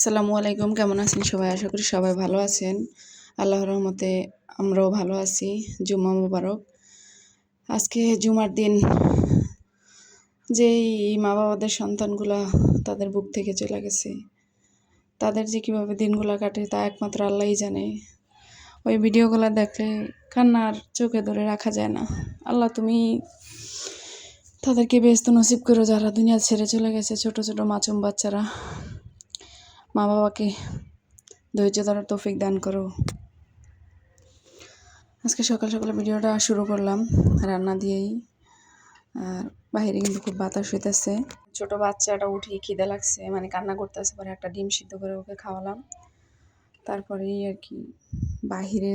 আসসালামু আলাইকুম। কেমন আছেন সবাই? আশা করি সবাই ভালো আছেন। আল্লাহর রহমতে আমরাও ভালো আছি। জুম্মা মুবারক। আজকে জুমার দিন। যেই মা বাবাদের সন্তানগুলা তাদের বুক থেকে চলে গেছে, তাদের যে কীভাবে দিনগুলা কাটে তা একমাত্র আল্লাহই জানে। ওই ভিডিওগুলো দেখলে কান্নার চোখে ধরে রাখা যায় না। আল্লাহ তুমি তাদেরকে বেহেশত নসিব করো, যারা দুনিয়া ছেড়ে চলে গেছে। ছোট ছোট মাসুম বাচ্চারা, মা বাবাকে ধৈর্য ধরার তৌফিক দান করো। আজকে সকাল সকালে ভিডিওটা শুরু করলাম রান্না দিয়েই। আর বাইরে কিন্তু খুব বাতাস হইতেছে। ছোট বাচ্চাটা উঠে খিদে লাগছে, মানে কান্না করতেছে। পরে একটা ডিম সিদ্ধ করে ওকে খাওয়ালাম। তারপরেই আর কি বাহিরে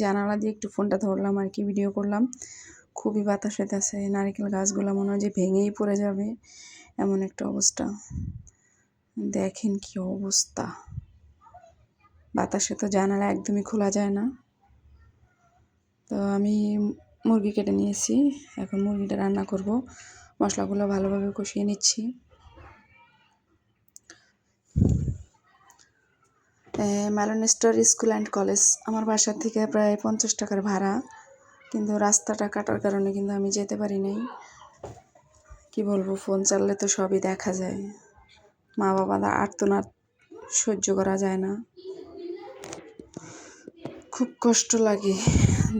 জানালা দিয়ে একটু ফোনটা ধরলাম আর কি, ভিডিও করলাম। খুবই বাতাস হইতেছে, নারকেল গাছগুলো মনে হয় যে ভেঙেই পড়ে যাবে, এমন একটা অবস্থা। দেখেন কি অবস্থা, বাতাসে তো জানালা একদমই খোলা যায় না। তো আমি মুরগি কেটে নিয়েছি, এখন মুরগিটা রান্না করব। মশলাগুলো ভালোভাবে কষিয়ে নিচ্ছি। Milestone school and college আমার বাসা থেকে প্রায় 50 টাকার ভাড়া, কিন্তু রাস্তাটা কাটার কারণে কিন্তু আমি যেতে পারি নাই। কি বলবো, ফোন চাললে তো সবই দেখা যায়। মা বাবা আর্তনাদ সহ্য করা যায় না, খুব কষ্ট লাগে।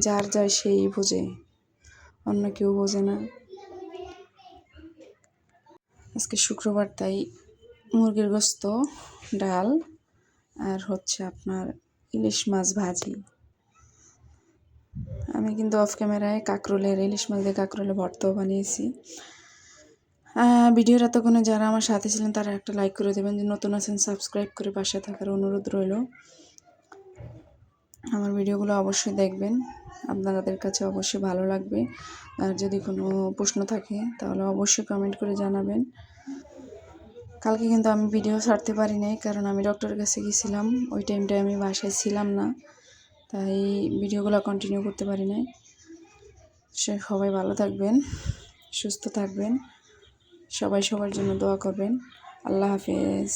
যার যায় সেই বোঝে, অন্য কেউ বোঝে না। আজকে শুক্রবার, তাই মুরগির গোশত, ডাল আর হচ্ছে আপনার ইলিশ মাছ ভাজি। আমি কিন্তু অফ ক্যামেরায় ইলিশ মাছ দিয়ে কাঁকরোলের ভর্তাও বানিয়েছি। ভিডিওর এতক্ষণে যারা আমার সাথে ছিলেন তারা একটা লাইক করে দেবেন, যে নতুন আছেন সাবস্ক্রাইব করে পাশে থাকার অনুরোধ রইল। আমার ভিডিওগুলো অবশ্যই দেখবেন, আপনাদের কাছে অবশ্যই ভালো লাগবে। আর যদি কোনো প্রশ্ন থাকে তাহলে অবশ্যই কমেন্ট করে জানাবেন। কালকে কিন্তু আমি ভিডিও ছাড়তে পারি নাই, কারণ আমি ডক্টরের কাছে গেছিলাম। ওই টাইমটায় আমি বাসায় ছিলাম না, তাই ভিডিওগুলো কন্টিনিউ করতে পারি নাই। সবাই ভালো থাকবেন, সুস্থ থাকবেন, সবাই সবার জন্য দোয়া করবেন। আল্লাহ হাফেজ।